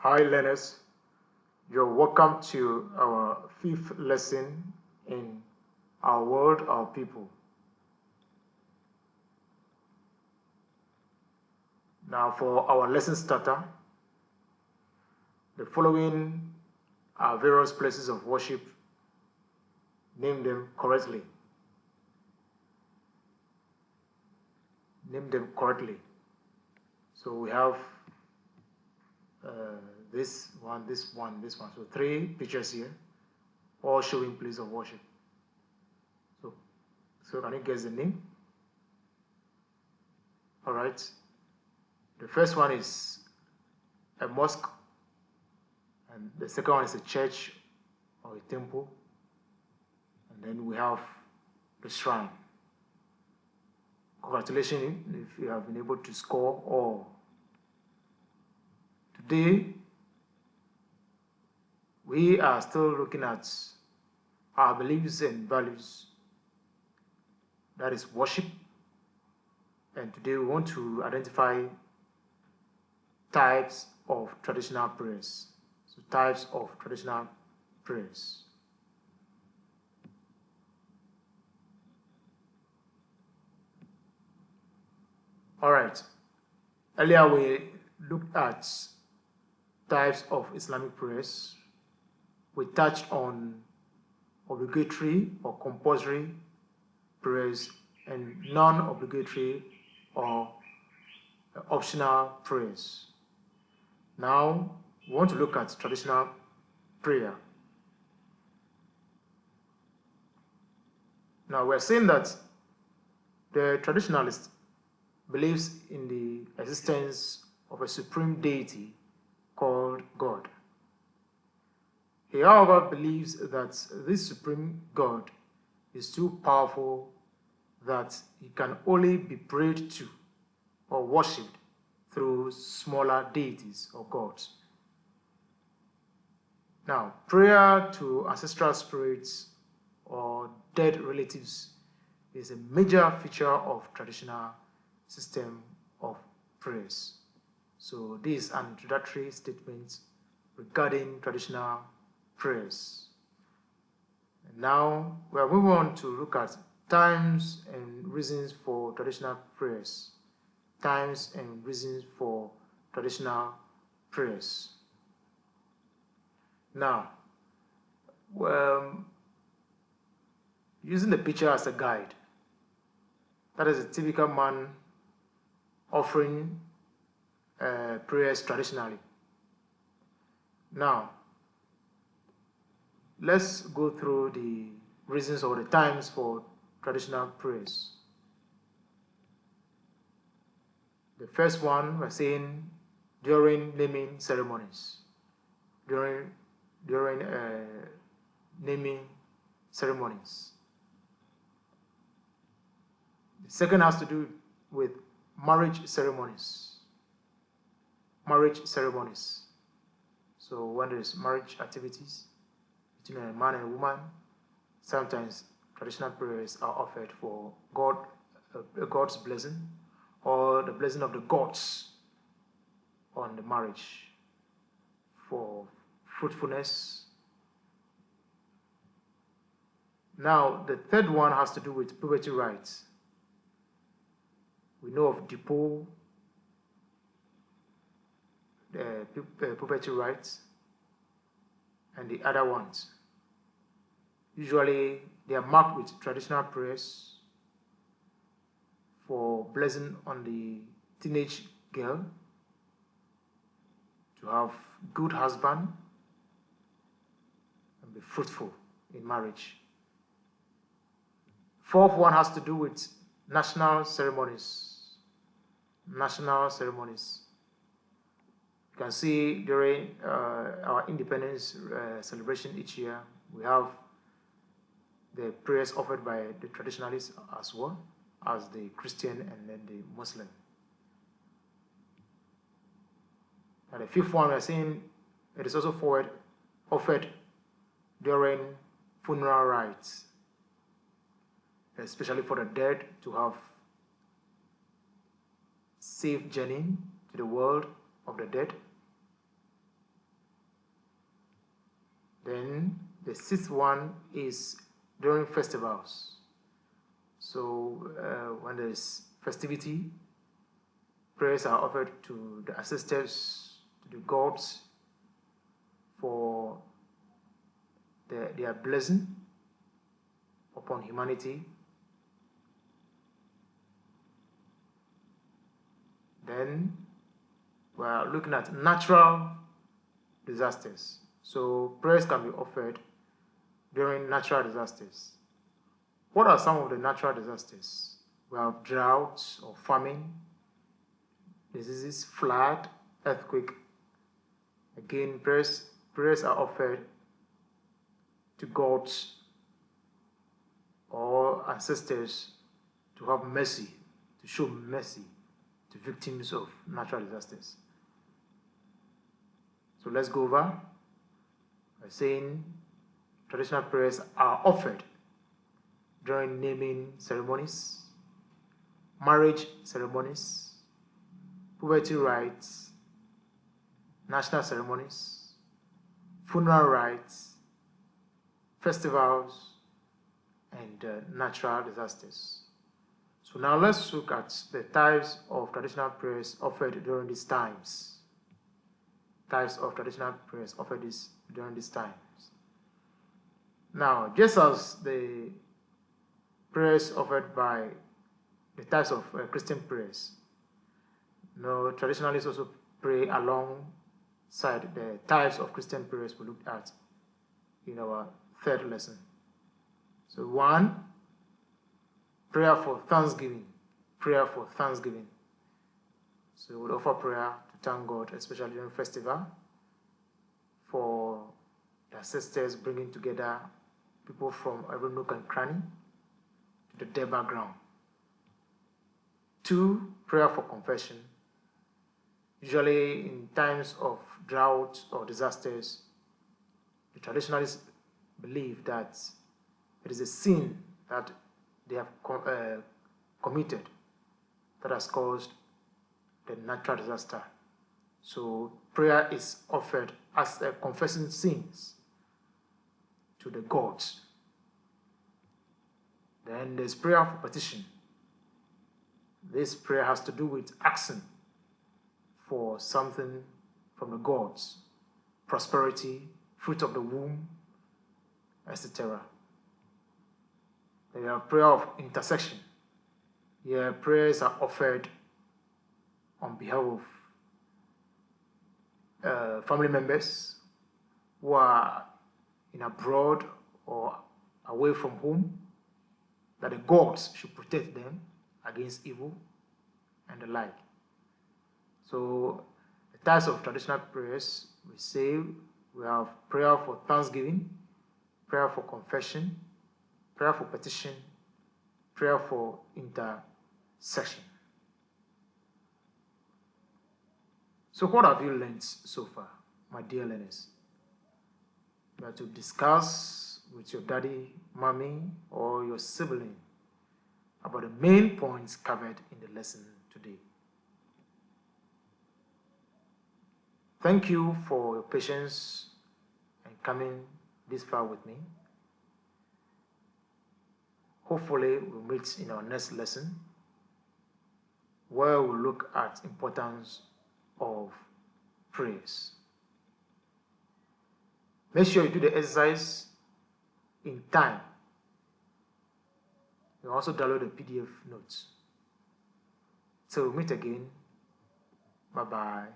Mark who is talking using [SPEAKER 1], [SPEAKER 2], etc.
[SPEAKER 1] Hi learners, you're welcome to our fifth lesson in Our World, Our People. Now for our lesson starter, the following are various places of worship. Name them correctly. Name them correctly. So we have this one, this one, this one. So three pictures here, all showing places of worship. So can you guess the name? All right. The first one is a mosque, and the second one is a church or a temple, and then we have the shrine. Congratulations if you have been able to score all. Today, we are still looking at our beliefs and values, that is worship, and today we want to identify types of traditional prayers. So types of traditional prayers. All right. Earlier we looked at types of Islamic prayers. We touched on obligatory or compulsory prayers and non-obligatory or optional prayers. Now, we want to look at traditional prayer. Now, we're saying that the traditionalist believes in the existence of a supreme deity called God. He, however, believes that this supreme God is too powerful that he can only be prayed to or worshipped through smaller deities or gods. Now, prayer to ancestral spirits or dead relatives is a major feature of traditional system of prayers. So this is an introductory statement regarding traditional prayers. And now we are moving on to look at times and reasons for traditional prayers. Times and reasons for traditional prayers. Now, using the picture as a guide, that is a typical man offering prayers traditionally. Now, let's go through the reasons or the times for traditional prayers. The first one, we're saying during naming ceremonies. During naming ceremonies. The second has to do with marriage ceremonies. Marriage ceremonies. So when there is marriage activities between a man and a woman, sometimes traditional prayers are offered for God's blessing or the blessing of the gods on the marriage, for fruitfulness. Now, the third one has to do with puberty rites. We know of Depot, puberty rites, and the other ones. Usually, they are marked with traditional prayers for blessing on the teenage girl to have good husband and be fruitful in marriage. Fourth one has to do with national ceremonies. National ceremonies. You can see during our independence celebration each year, we have the prayers offered by the traditionalists as well as the Christian and then the Muslim. And the fifth one, we are saying it is also offered during funeral rites, especially for the dead to have safe journey to the world of the dead. The sixth one is during festivals. So when there is festivity, prayers are offered to the ancestors, to the gods, for their blessing upon humanity. Then we are looking at natural disasters. So prayers can be offered during natural disasters. What are some of the natural disasters? We have droughts or famine, diseases, flood, earthquake. Again, prayers are offered to gods or ancestors to have mercy, to show mercy to victims of natural disasters. So let's go over by saying traditional prayers are offered during naming ceremonies, marriage ceremonies, puberty rites, national ceremonies, funeral rites, festivals, and natural disasters. So now let's look at the types of traditional prayers offered during these times. Types of traditional prayers offered during these times. Now, just as the prayers offered by the types of Christian prayers, traditionalists also pray alongside the types of Christian prayers we looked at in our third lesson. So 1, prayer for thanksgiving. Prayer for thanksgiving. So we'll offer prayer to thank God, especially during festival, for the ancestors bringing together people from every nook and cranny to the dead background. 2, prayer for confession. Usually in times of drought or disasters, the traditionalists believe that it is a sin that they have committed that has caused the natural disaster. So prayer is offered as confessing sins to the gods. Then there's prayer for petition. This prayer has to do with asking for something from the gods, prosperity, fruit of the womb, etc. Then you have prayer of intercession. Here, prayers are offered on behalf of family members who are in abroad or away from home, that the gods should protect them against evil and the like. So the types of traditional prayers we say we have prayer for thanksgiving, prayer for confession, prayer for petition, prayer for intercession. So what have you learned so far, my dear learners? You are to discuss with your daddy, mommy, or your sibling about the main points covered in the lesson today. Thank you for your patience and coming this far with me. Hopefully, we'll meet in our next lesson, where we'll look at importance of prayers. Make sure you do the exercise in time. You also download the PDF notes. So we'll meet again. Bye-bye.